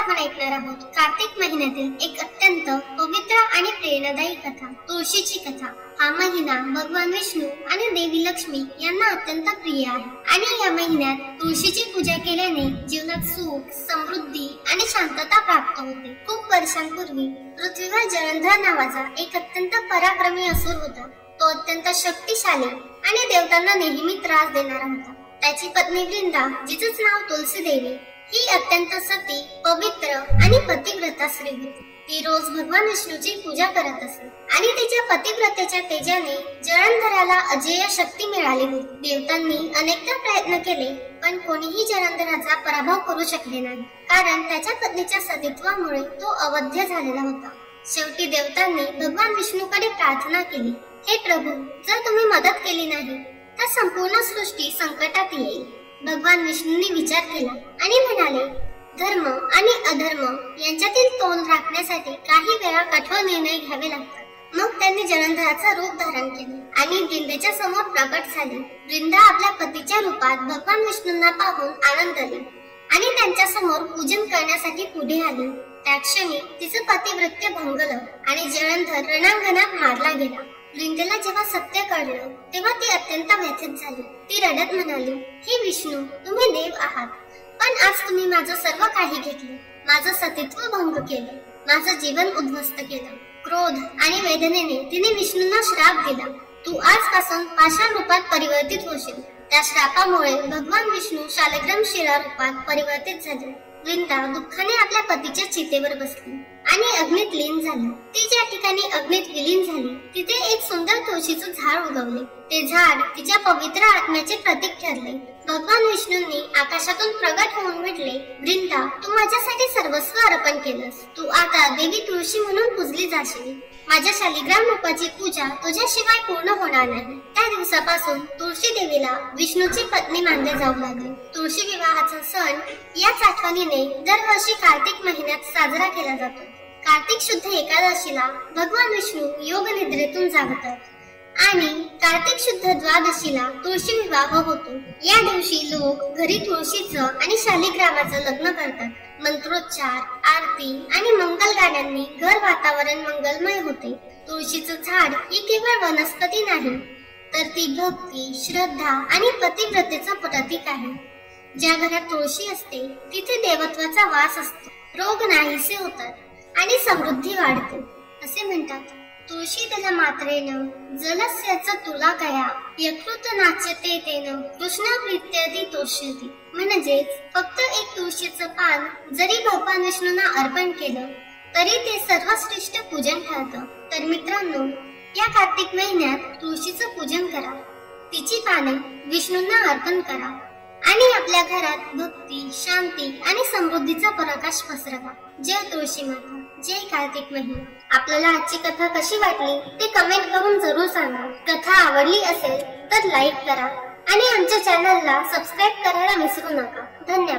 आपण ऐकणार आहोत कार्तिक महिन्यातील एक अत्यंत पवित्र आणि प्रेरणादायी कथा, तुळशीची कथा। हा महिना भगवान विष्णू आणि देवी लक्ष्मी यांना अत्यंत प्रिय आहे आणि या महिन्यात तुळशीची पूजा केल्याने जीवनात सुख, समृद्धी आणि शांतता प्राप्त होते। खूप वर्षांपूर्वी पृथ्वीवर जलंधर नावाचा एक अत्यंत पराक्रमी असुर होता। तो अत्यंत शक्तिशाली आणि देवतांना नेहमी त्रास देणारा होता। त्याची पत्नी वृंदा, जिचेच नाव तुलसी देवी, ही अत्यंत सती, पवित्र आणि पतिव्रता स्त्री होती। ती रोज भगवान विष्णूची पूजा करत असे आणि तिच्या पतिव्रतेच्या तेजाने जलंधराला अजेय शक्ती मिळाली होती। देवतांनी अनेकदा प्रयत्न केले, पण कोणीही जलंधराचा पराभव करू शकले नाही, कारण त्याच्या पत्नीच्या सतीत्वामुळे तो अवध्य झालेला होता। शेवटी देवतांनी भगवान विष्णूकडे प्रार्थना केली, हे प्रभू, जर तुम्ही मदत केली नाही तर संपूर्ण सृष्टी संकटात येईल। भगवान विष्णूंनी विचार केला आणि म्हणाले, धर्म आणि अधर्म यांच्यातील तोल राखण्यासाठी काही वेळा कठोर निर्णय घ्यावे लागतात। मग त्यांनी जलंधराचा रूप धारण केले आणि वृंदेच्या समोर प्रकट झाली। वृंदा आपल्या पतीच्या रूपात भगवान विष्णूंना पाहून आनंदली आणि त्यांच्या समोर पूजन करण्यासाठी पुढे आली। त्या क्षणी तिचे पतिव्रत्य भंगलं आणि जलंधर रणांगणात मारला गेला। वृंदेला जेव्हा सत्य कळलं तेव्हा ती अत्यंत व्यथित झाली। ती रडत म्हणाली, हे विष्णू, तुम्ही देव आहात, पण आज तुम्ही माझं सर्व काही घेतलं, माझं सतीत्व भंग केलं, माझं जीवन उद्ध्वस्त केलं। क्रोध आणि वेदनेने तिने विष्णूंना श्राप दिला, तू आजपासून पाषाण रूपात परिवर्तित होशील। त्या श्रापामुळे भगवान विष्णू शालग्राम शिला रूपात परिवर्तित झाले। वृंदा दुःखाने आपल्या पतीच्या चितेवर बसली आणि अग्नीत लीन झाली। ती ज्या ठिकाणी अग्नीत विलीन झाली तिथे एक सुंदर तुळशीचं झाड उगवले। ते झाड तिच्या पवित्र आत्म्याचे प्रतीक ठरले। भगवान विष्णूंनी आकाशातून प्रगट होऊन म्हटले, वृंदा, तू माझ्यासाठी सर्वस्व अर्पण केलंस, तू आता देवी तुळशी म्हणून पूजली जाशील। माझ्या शालिग्राम रूपाची पूजा तुझ्याशिवाय पूर्ण होणार नाही। त्या दिवसापासून तुळशी देवीला विष्णूची पत्नी मानले जाऊ लागले। तुळशी विवाहाचा सण याच आठवणीने दरवर्षी कार्तिक महिन्यात साजरा केला जातो। कार्तिक शुद्ध एकादशीला भगवान विष्णू योग निद्रेतून जागतात आणि कार्तिक शुद्ध द्वादशीला तुळशी विवाह होतो। या दिवशी लोक घरी तुळशीचं आणि शालिग्रामाचं लग्न करतात। मंत्रोच्चार, आरती आणि मंगल गाण्यांनी घर वातावरण मंगलमय होते। तुळशीचं झाड ही केवळ वनस्पती नाही, तर ती भक्ती, श्रद्धा आणि पतिव्रतेचं प्रतीक आहे। ज्या घरात तुळशी असते तिथे देवत्वाचा वास असतो, रोग नाहीसे होतात आणि समृद्धी वाढते। असे म्हणतात, तुळशी दल मात्रेन जलस्यच तुला कया, यकृत नाच्यते तेन कृष्ण प्रीत्यदी तोष्यति। म्हणजेच फक्त एक तुळशीचं पान जरी भगवान विष्णूंना अर्पण केलं तरी ते सर्वश्रेष्ठ पूजन ठरतं। तर मित्रांनो, या कार्तिक महिन्यात तुळशीचं पूजन करा, तिची पाने विष्णूंना अर्पण करा आणि आपल्या घरात भक्ती, शांती आणि समृद्धीचा प्रकाश पसरवा। जय तुळशी माता, जय कार्तिक महिना। आपल्याला आजची कथा कशी वाटली ते कमेंट करून जरूर सांगा। कथा आवडली असेल तर लाईक करा आणि आमच्या चॅनलला सबस्क्राईब करायला विसरू नका। धन्यवाद।